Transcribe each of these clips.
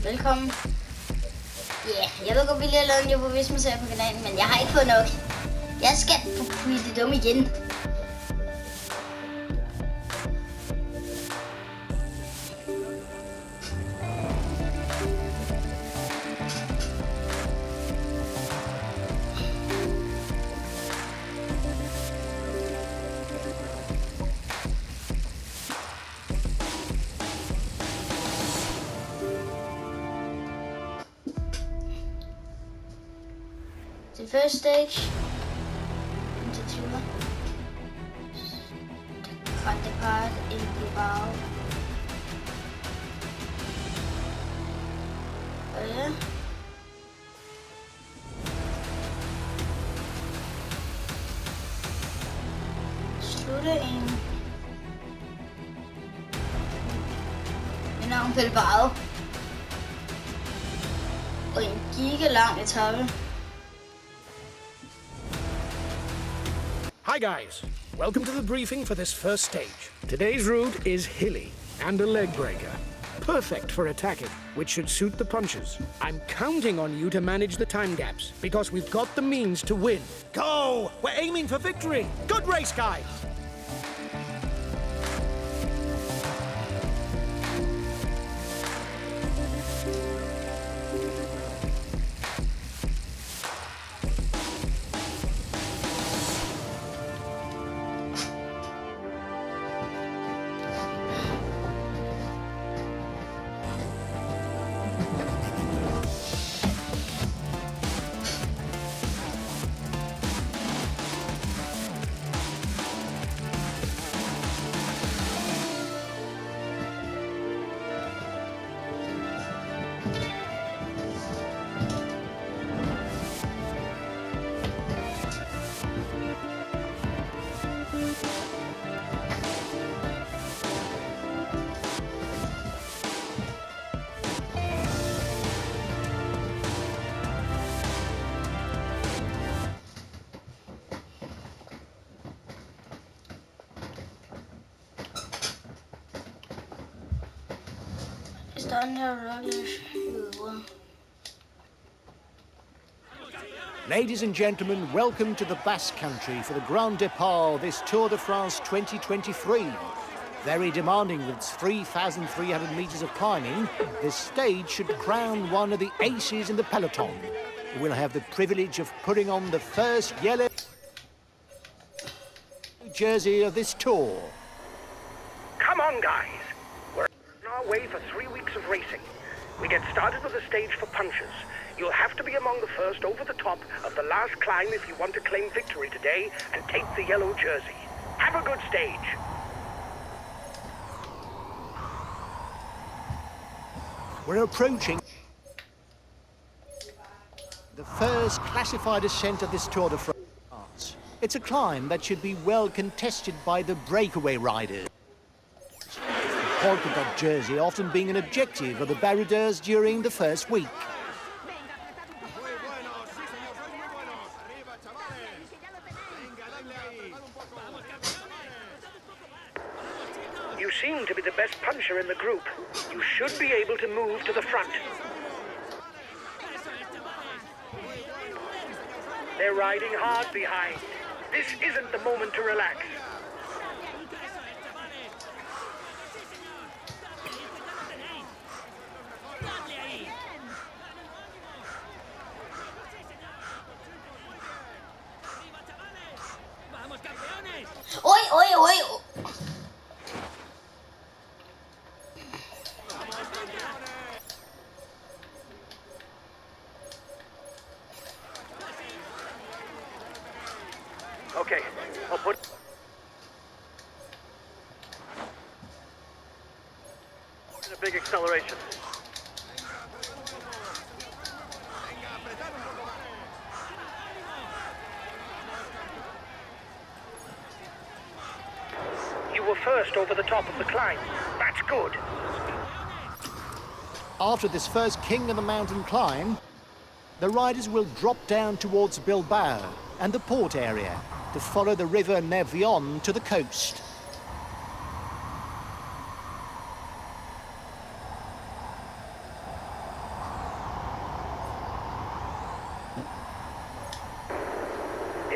Velkommen. Jeg ved godt, vi lige har lavet en jo på visma på kanalen, men jeg har ikke fået nok. Jeg skal på Pretty Dum igen. The first stage, cut the part in Bilbao. Ja. Slutte en navn Bilbao og en giga lang etape. Hi guys, welcome to the briefing for this first stage. Today's route is hilly and a leg breaker. Perfect for attacking, which should suit the punchers. I'm counting on you to manage the time gaps, because we've got the means to win. Go! We're aiming for victory! Good race, guys! Ladies and gentlemen, welcome to the Basque Country for the Grand Départ of this Tour de France 2023. Very demanding with its 3,300 meters of climbing, this stage should crown one of the aces in the peloton, who will have the privilege of putting on the first yellow jersey of this tour. Come on, guys. We're on our way for 3 weeks of racing. We get started with a stage for punchers. You'll have to be among the first over the top of the last climb if you want to claim victory today and take the yellow jersey. Have a good stage. We're approaching the first classified ascent of this Tour de France. It's a climb that should be well contested by the breakaway riders. Polka dot jersey often being an objective of the baroudeurs during the first week. You seem to be the best puncher in the group. You should be able to move to the front. They're riding hard behind. This isn't the moment to relax. Oi, oi, oi. Okay, I'll put in a big acceleration. You were first over the top of the climb. That's good. After this first king of the mountain climb, the riders will drop down towards Bilbao and the port area to follow the river Nervion to the coast.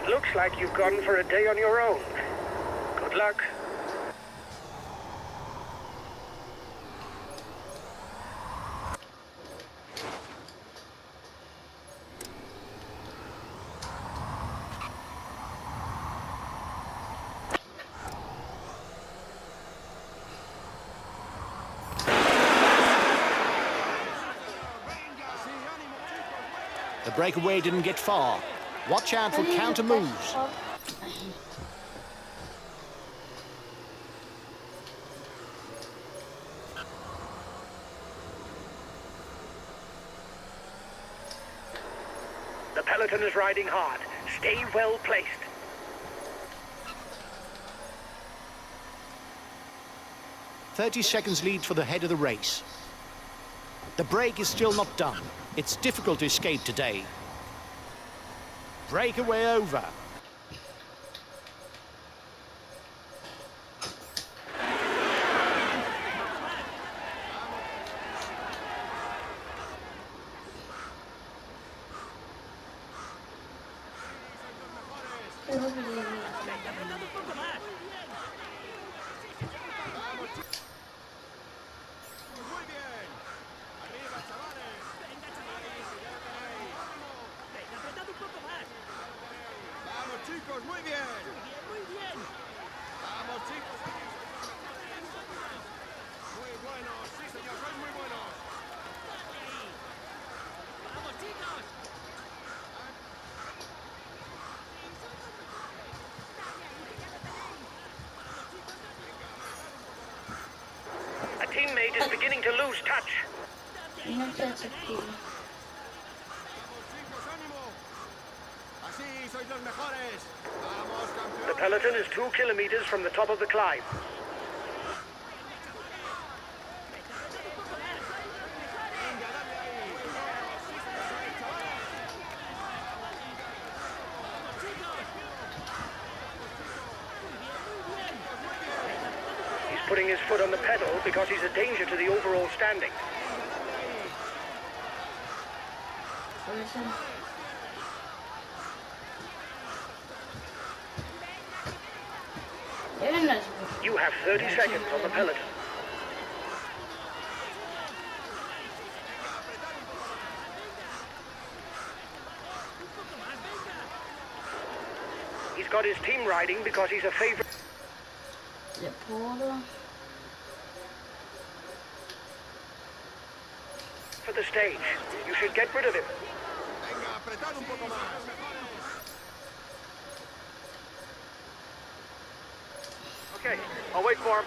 It looks like you've gone for a day on your own. Good luck. The breakaway didn't get far. Watch out for counter moves. The peloton is riding hard. Stay well placed. "30 seconds lead for the head of the race. The break is still not done. It's difficult to escape today. Breakaway over. A teammate is beginning to lose touch. No touch aquí. The peloton is 2 kilometers from the top of the climb. He's putting his foot on the pedal because he's a danger to the overall standing. You have 30 seconds on the peloton. He's got his team riding because he's a favorite. For the stage. You should get rid of him. Okay, I'll wait for him.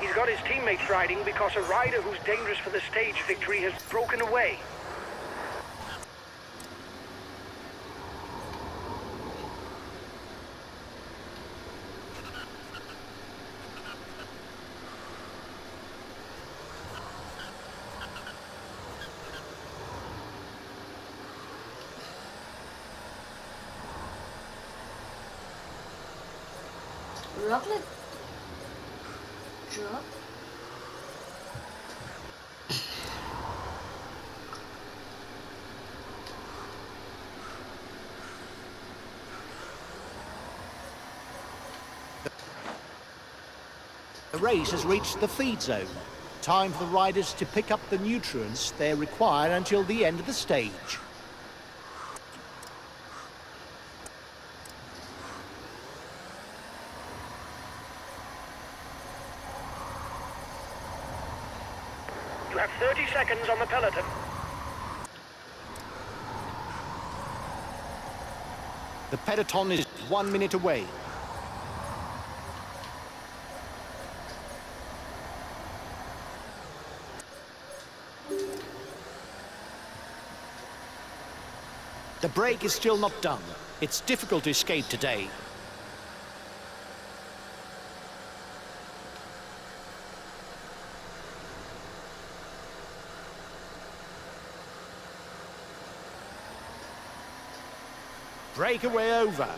He's got his teammates riding because a rider who's dangerous for the stage victory has broken away. Rocklet drop. The race has reached the feed zone. Time for the riders to pick up the nutrients they require until the end of the stage. You have 30 seconds on the peloton. The peloton is 1 minute away. The break is still not done. It's difficult to escape today. Breakaway over.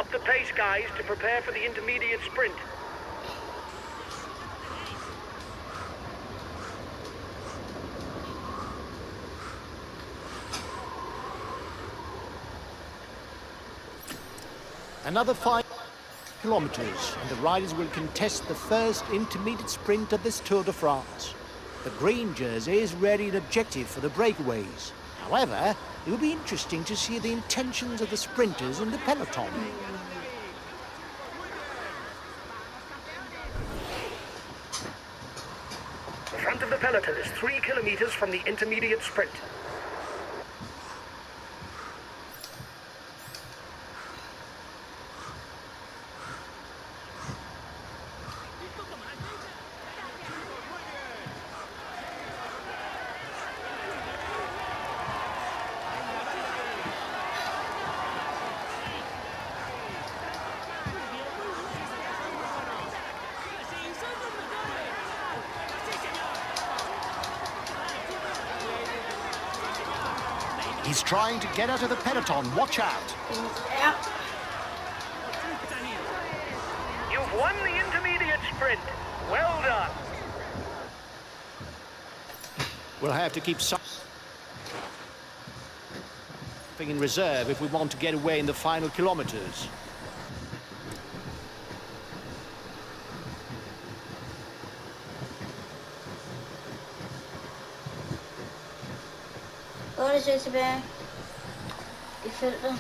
up the pace, guys, to prepare for the intermediate sprint. Another 5 kilometres, and the riders will contest the first intermediate sprint of this Tour de France. The green jersey is rarely an objective for the breakaways. However, it will be interesting to see the intentions of the sprinters in the peloton. The front of the peloton is 3 kilometers from the intermediate sprint. He's trying to get out of the peloton. Watch out. Yeah. You've won the intermediate sprint. Well done. We'll have to keep something in reserve if we want to get away in the final kilometres. Waar is deze bij? Die filter.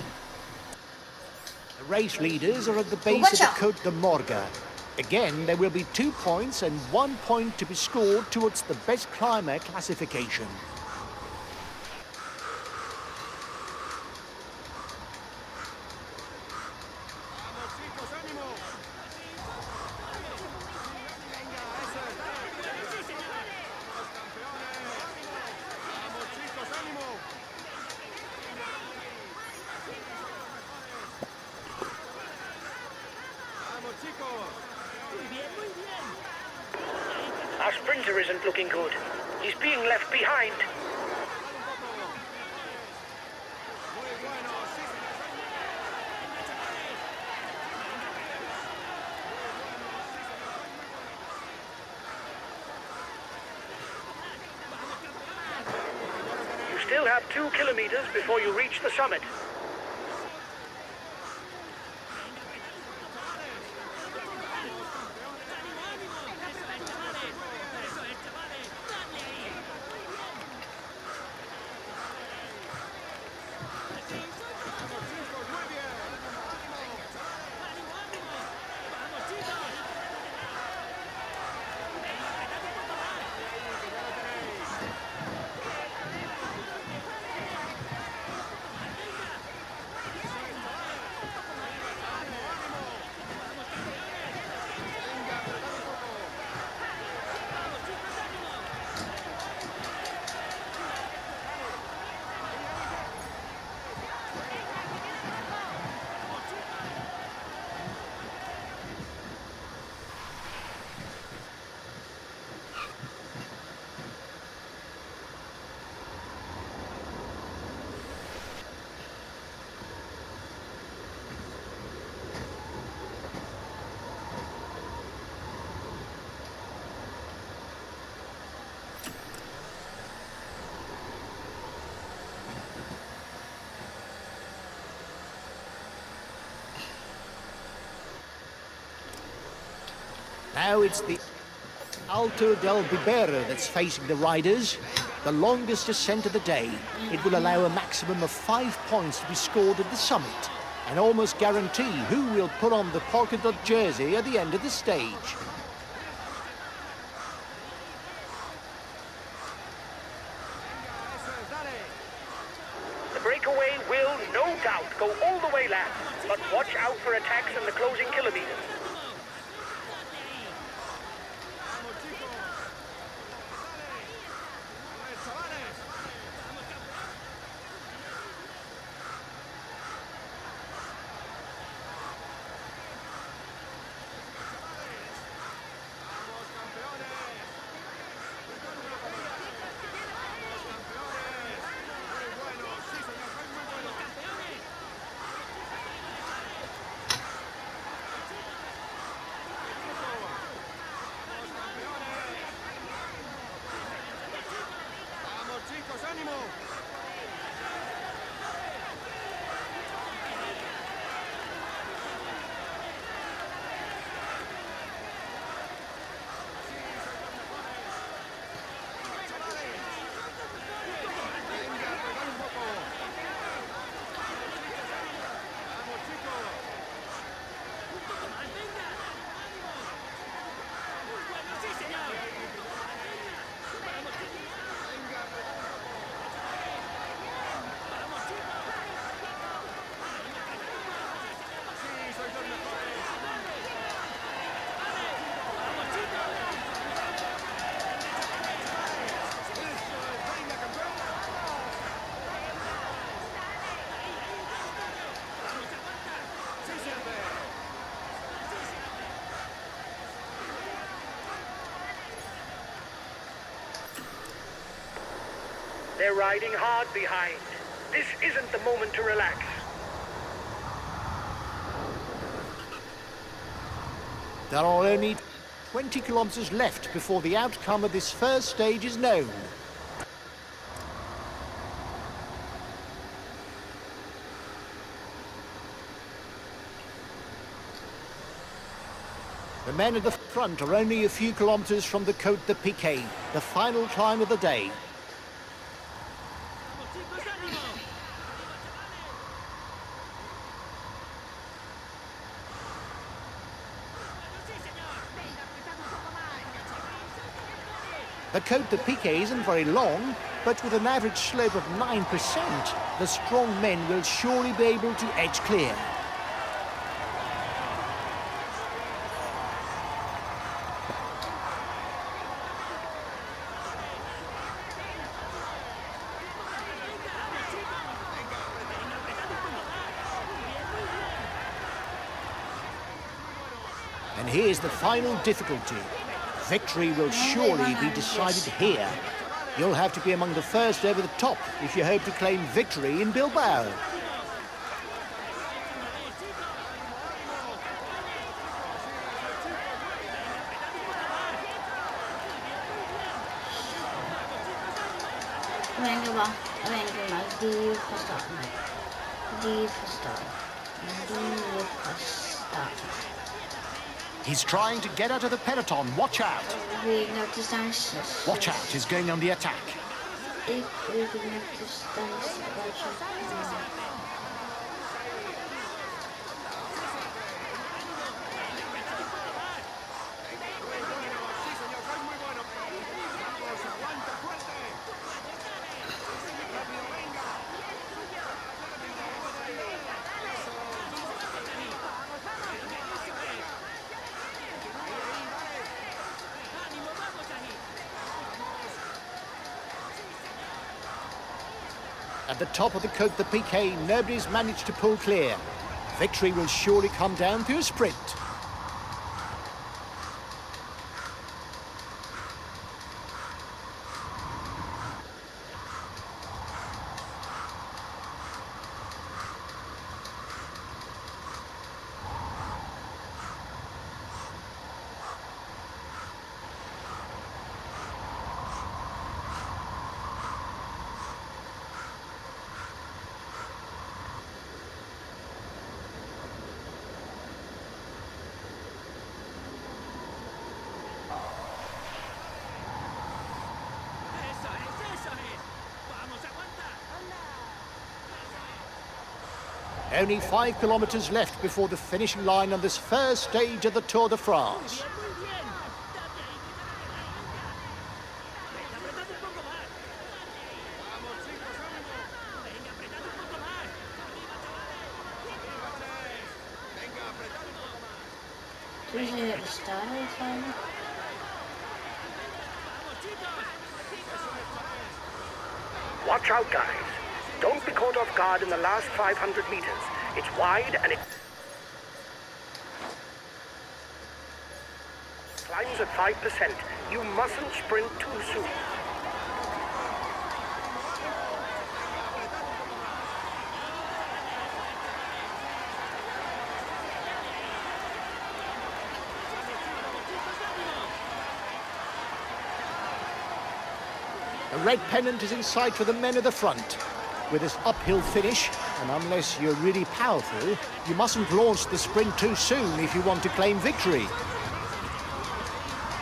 The race leaders are at the base of the Côte de Morga. Again, there will be 2 points and 1 point to be scored towards the best climber classification. Our sprinter isn't looking good. He's being left behind. You still have 2 kilometers before you reach the summit. Now it's the Alto del Bibero that's facing the riders. The longest ascent of the day. It will allow a maximum of 5 points to be scored at the summit and almost guarantee who will put on the polka dot jersey at the end of the stage. The breakaway will, no doubt, go all the way last, but watch out for attacks in the closing kilometers. They're riding hard behind. This isn't the moment to relax. There are only 20 kilometres left before the outcome of this first stage is known. The men at the front are only a few kilometres from the Côte de Piquet, the final climb of the day. The Côte de Piquet isn't very long, but with an average slope of 9%, the strong men will surely be able to edge clear. And here's the final difficulty. Victory will surely be decided here. You'll have to be among the first over the top if you hope to claim victory in Bilbao. He's trying to get out of the peloton. Watch out. Watch out, he's going on the attack. At the top of the Côte de Piquet, nobody's managed to pull clear. Victory will surely come down to a sprint. Only 5 kilometres left before the finishing line on this first stage of the Tour de France. Watch out, guys. Don't be caught off guard in the last 500 meters. It's wide and it climbs at 5%. You mustn't sprint too soon. The red pennant is in sight for the men at the front. With this uphill finish, and unless you're really powerful, you mustn't launch the sprint too soon if you want to claim victory.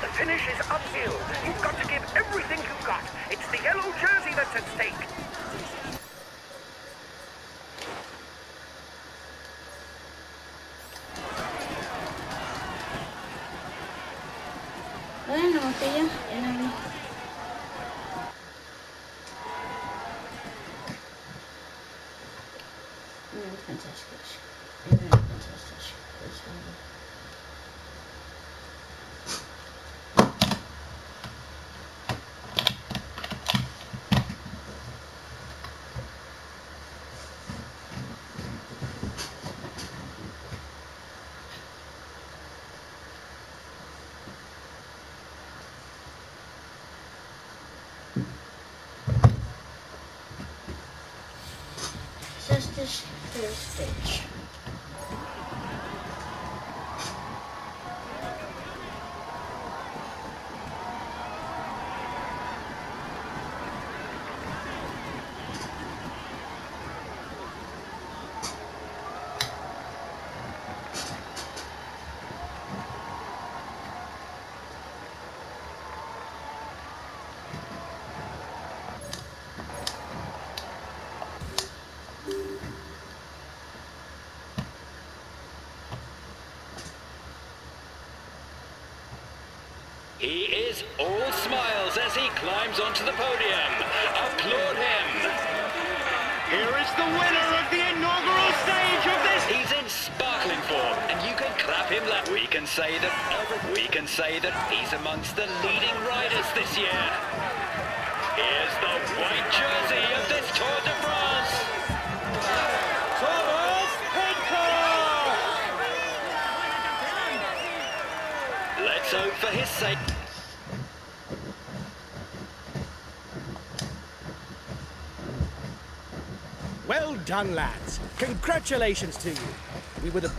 The finish is uphill. You've got to give everything you've got. It's the yellow jersey that's at stake. first stage. He is all smiles as he climbs onto the podium. Applaud him. Here is the winner of the inaugural stage of this. He's in sparkling form, and you can clap him loud. We can say that he's amongst the leading riders this year. Here's the white jersey of this Tour de France. Thomas Pitcock! Let's hope for his sake. Well done, lads. Congratulations to you. We were the...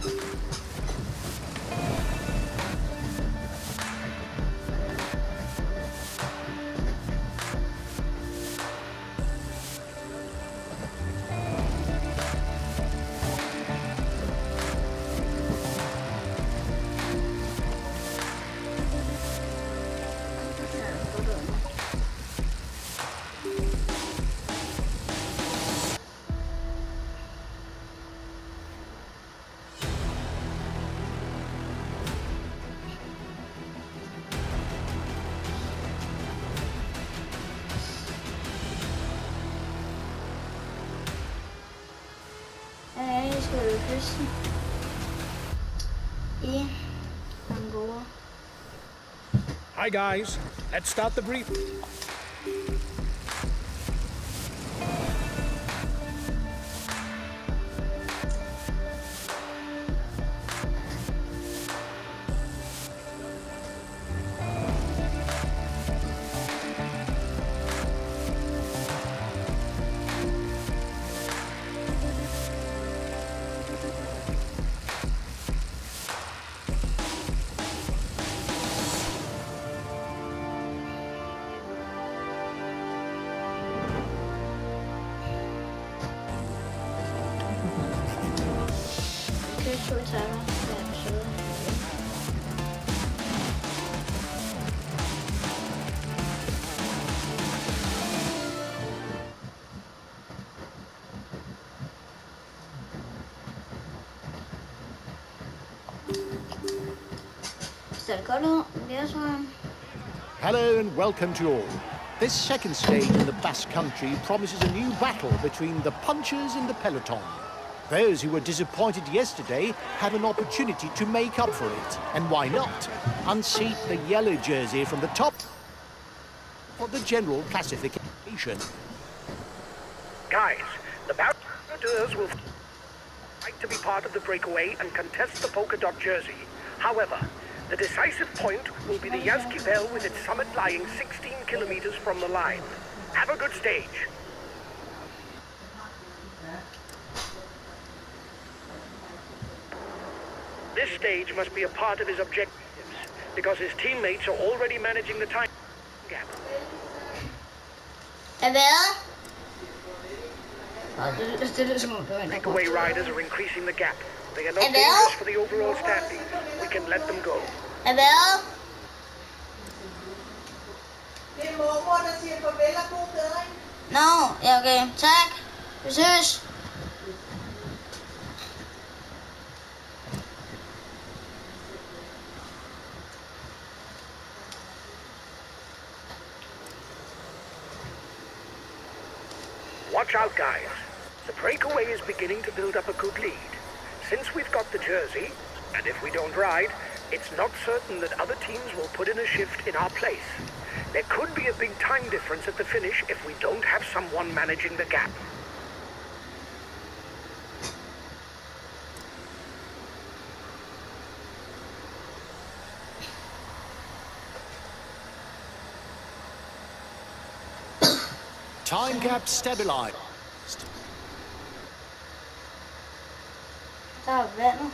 Jeg skal jo kysten i Angora. Hi, guys. Let's start the brief. To etaper. Ser det godt ud? Det er så... Hello and welcome to all. This second stage in the Basque Country promises a new battle between the punchers and the peloton. Those who were disappointed yesterday have an opportunity to make up for it. And why not? Unseat the yellow jersey from the top for the general classification. Guys, the baroudeurs will fight to be part of the breakaway and contest the polka dot jersey. However, the decisive point will be the Yazkibel with its summit lying 16 kilometers from the line. Have a good stage. This stage must be a part of his objectives, because his teammates are already managing the time gap. Hvad? Det er som om, det var en Breakaway riders are increasing the gap. They are not Hello? dangerous for the overall standing. We can let them go. Hvad? Det er mormor, der siger farvel og god bedring. Nå, ja okay. Tak. Vi ses. Watch out, guys. The breakaway is beginning to build up a good lead. Since we've got the jersey, and if we don't ride, it's not certain that other teams will put in a shift in our place. There could be a big time difference at the finish if we don't have someone managing the gap. Time gap stabilized. Der er vandet.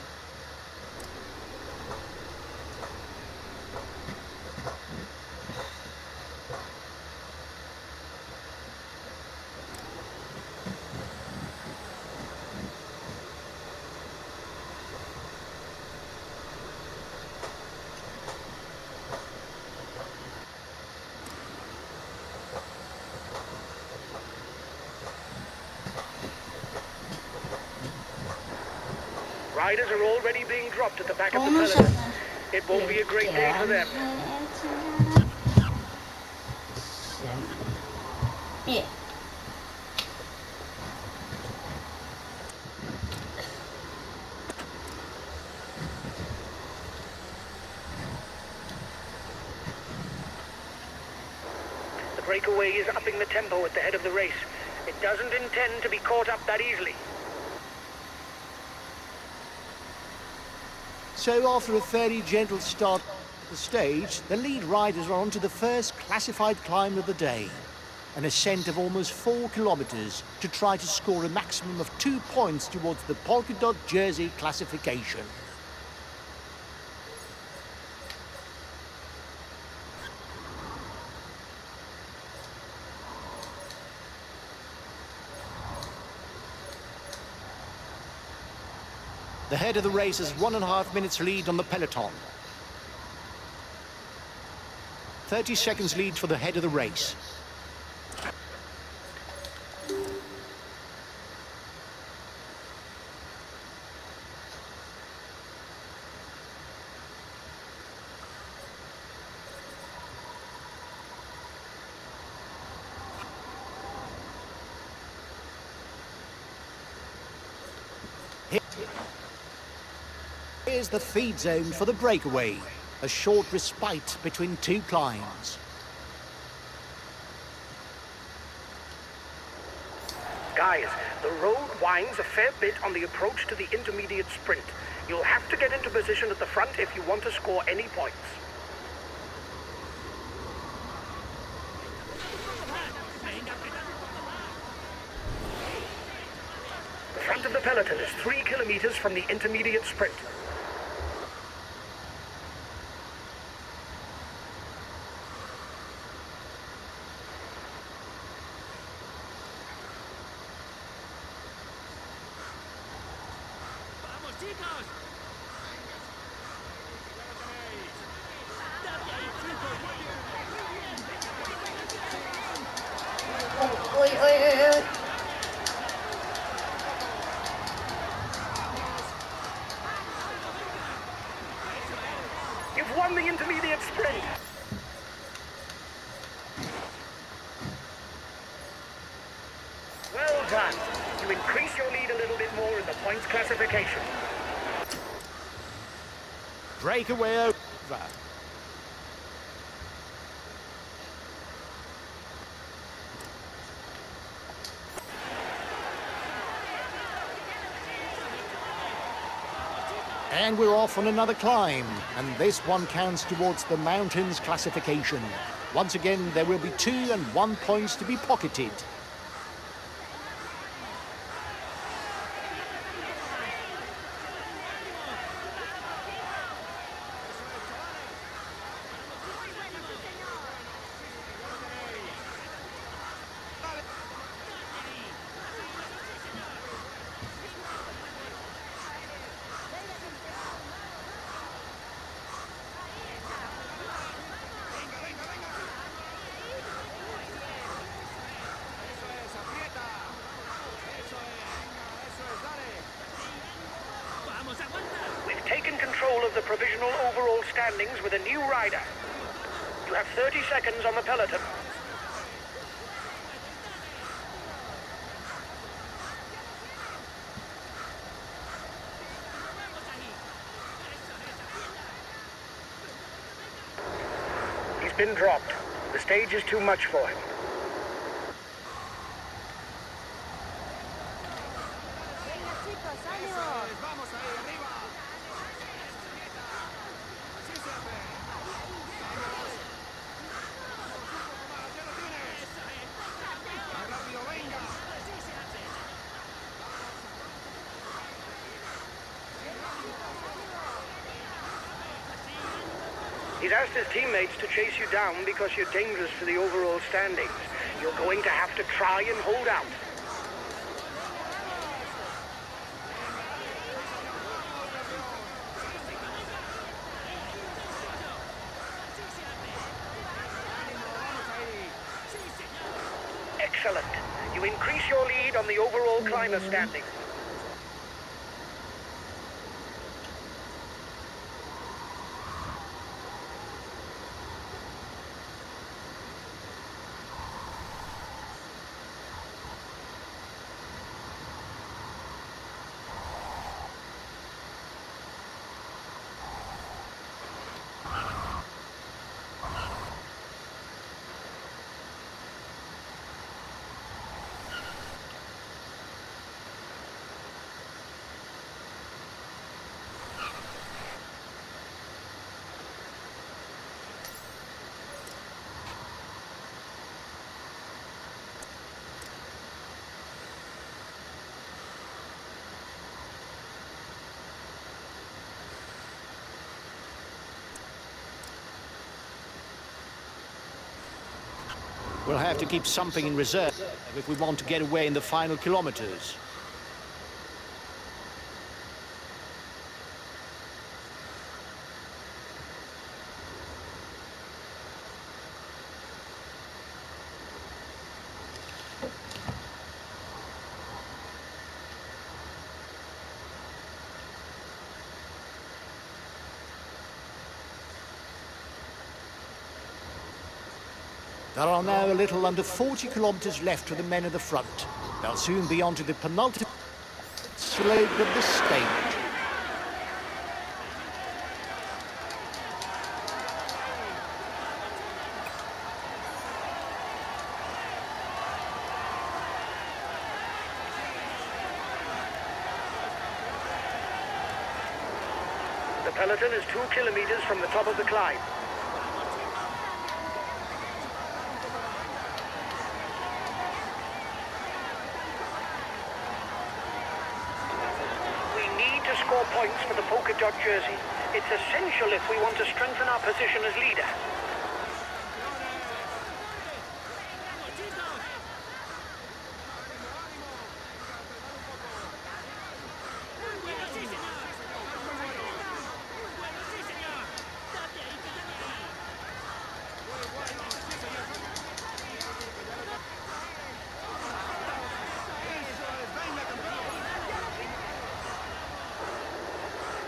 Riders are already being dropped at the back of the Bonus peloton. It won't be a great day for them. Yeah. The breakaway is upping the tempo at the head of the race. It doesn't intend to be caught up that easily. So after a fairly gentle start at the stage, the lead riders are on to the first classified climb of the day. An ascent of almost 4 kilometres to try to score a maximum of 2 points towards the polka dot jersey classification. The head of the race has 1.5 minutes lead on the peloton. 30 seconds lead for the head of the race. Here's the feed zone for the breakaway, a short respite between 2 climbs. Guys, the road winds a fair bit on the approach to the intermediate sprint. You'll have to get into position at the front if you want to score any points. The front of the peloton is 3 kilometers from the intermediate sprint. Oi, oi, oi, oi. You've won the intermediate sprint. Well done. You increase your lead a little bit more in the points classification. Breakaway over. And we're off on another climb, and this one counts towards the mountains classification. Once again, there will be 2 and 1 points to be pocketed. We've taken control of the provisional overall standings with a new rider. You have 30 seconds on the peloton. He's been dropped. The stage is too much for him. He's asked his teammates to chase you down because you're dangerous for the overall standings. You're going to have to try and hold out. Excellent. You increase your lead on the overall climber standing. We'll have to keep something in reserve if we want to get away in the final kilometers. There are now a little under 40 kilometers left for the men at the front. They'll soon be onto the penultimate leg of the stage. The peloton is 2 kilometers from the top of the climb. Score points for the polka dot jersey. It's essential if we want to strengthen our position as leader.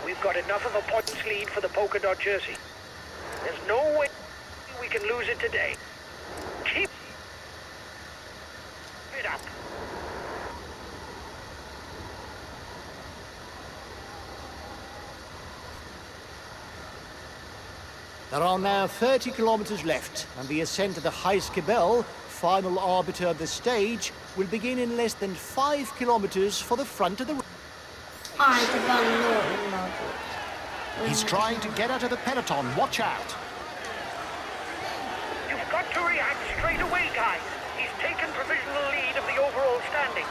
We've got enough of a points lead for the polka dot jersey. There's no way we can lose it today. Keep it up. There are now 30 kilometers left, and the ascent to the Heiskebel, final arbiter of the stage, will begin in less than 5 kilometers for the front of the... He's trying to get out of the peloton. Watch out. You've got to react straight away, guys. He's taken provisional lead of the overall standings.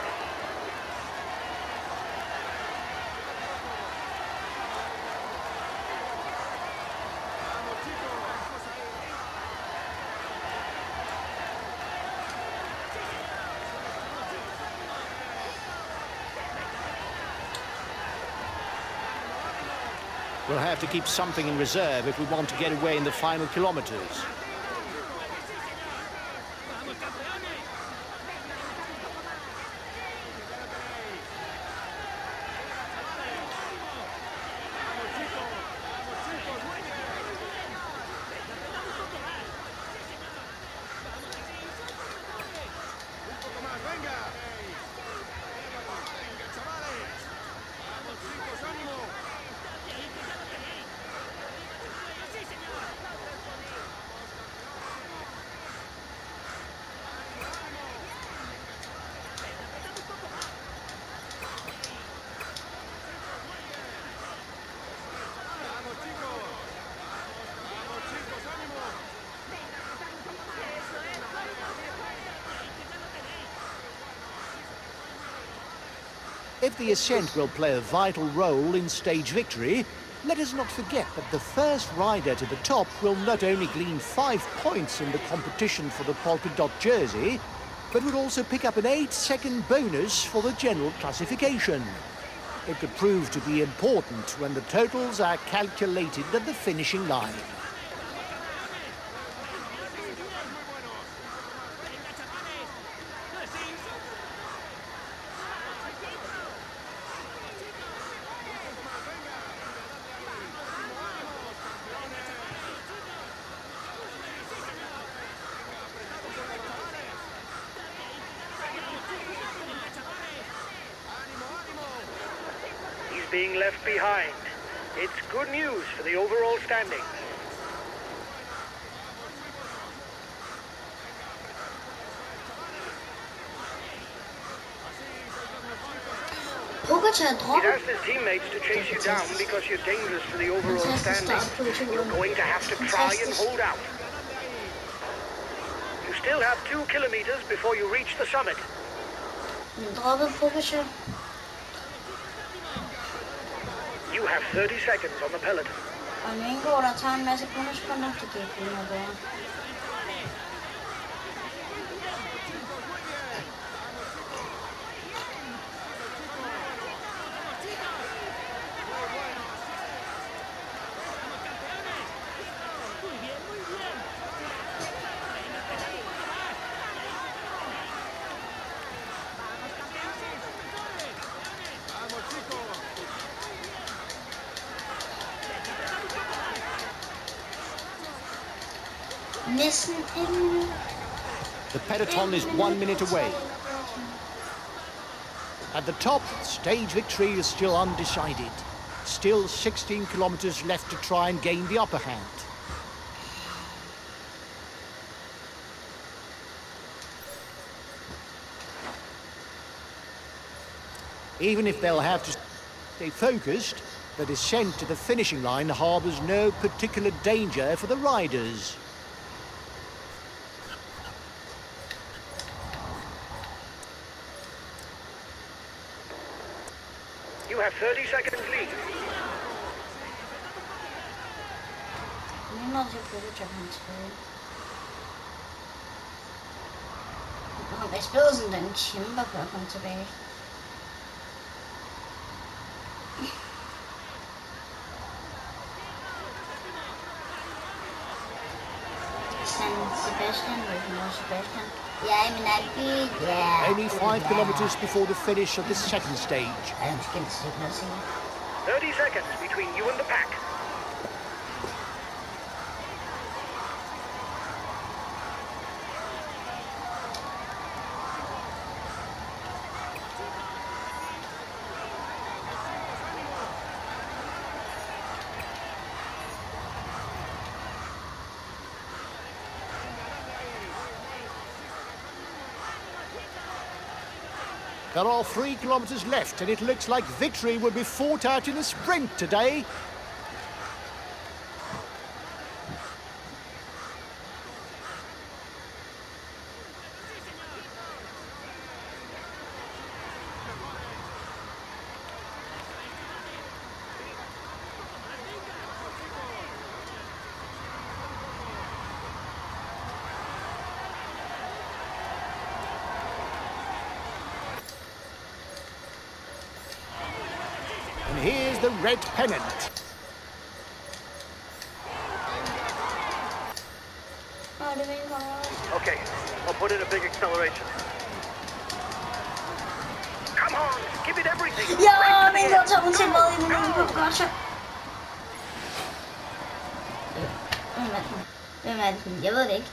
We'll have to keep something in reserve if we want to get away in the final kilometers. If the ascent will play a vital role in stage victory, Let us not forget that the first rider to the top will not only glean 5 points in the competition for the polka dot jersey, but would also pick up an 8-second bonus for the general classification. It could prove to be important when the totals are calculated at the finishing line. Being left behind. It's good news for the overall standing. Pogacar He's droppet. asked his teammates to chase you down because you're dangerous for the overall standing. You're going to have to try and hold out. You still have 2 kilometers before you reach the summit. Droppet Pogacar. You have 30 seconds on the peloton. Og nu indgår der tager en masse bonuskunder. Det kan ikke blive noget bedre. The peloton is 1 minute away. At the top, stage victory is still undecided. Still 16 kilometers left to try and gain the upper hand. Even if they'll have to stay focused, the descent to the finishing line harbours no particular danger for the riders. You have 30 seconds lead. Nu når det Pogacar han tilbage. Og hvad spiller sådan den kæmper for at komme tilbage? Sebastian, Sebastian. Yeah, I mean, I'd be, yeah. Only 5 kilometers before the finish of the second stage. I'm just gonna see nothing. 30 seconds between you and the pack. There are 3 kilometers left, and it looks like victory will be fought out in a sprint today. And here's the red pennant. Okay, I'll put in a big acceleration. Come on, give it everything. Ja, men jag tar hon sig bara in i Pogacar. Hvem er det? Jeg ved det ikke.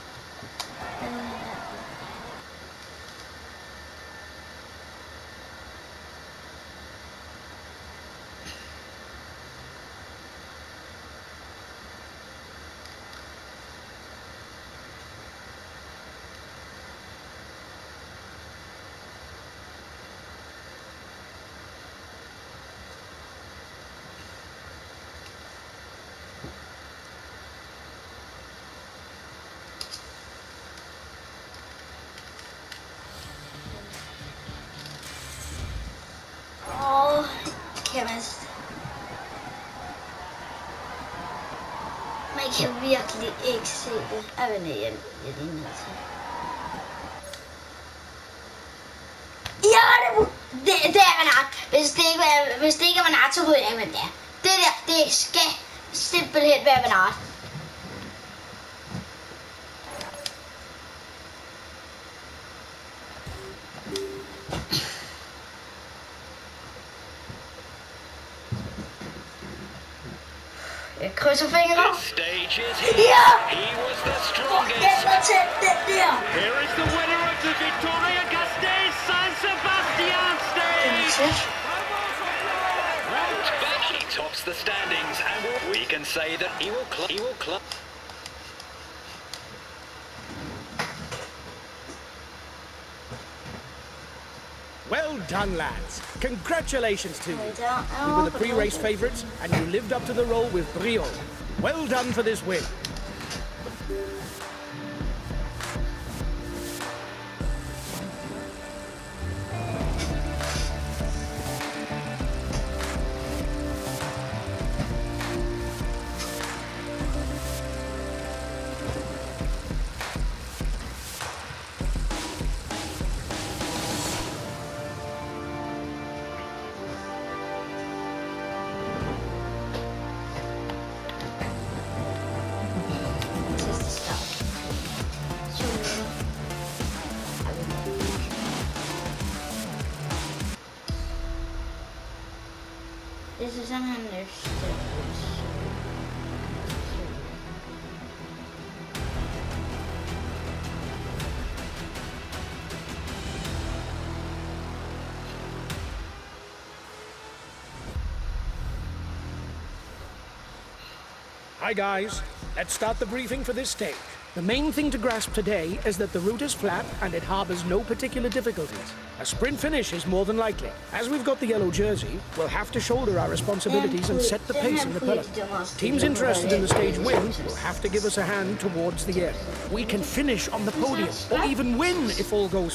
kan virkelig ikke se det. Jeg vil lige hjælpe lidt ind til. Ja, det er Renat. Hvis det ikke er Renat, så ved jeg ikke, hvem det er. Det der, det skal simpelthen være Renat. Jeg krydser fingre. Ja! Den var tæt, den der. Here is the winner of the Victoria Gasteiz San Sebastian stage. But he tops the standings, and we can say that he will club. Well done, lads. Congratulations to you. You were the pre-race favourites, and you lived up to the role with brio. Well done for this win. This is understood. Hi guys, let's start the briefing for this stage. The main thing to grasp today is that the route is flat and it harbours no particular difficulties. A sprint finish is more than likely. As we've got the yellow jersey, we'll have to shoulder our responsibilities and set the pace in the peloton. Teams interested in the stage win will have to give us a hand towards the end. We can finish on the podium or even win if all goes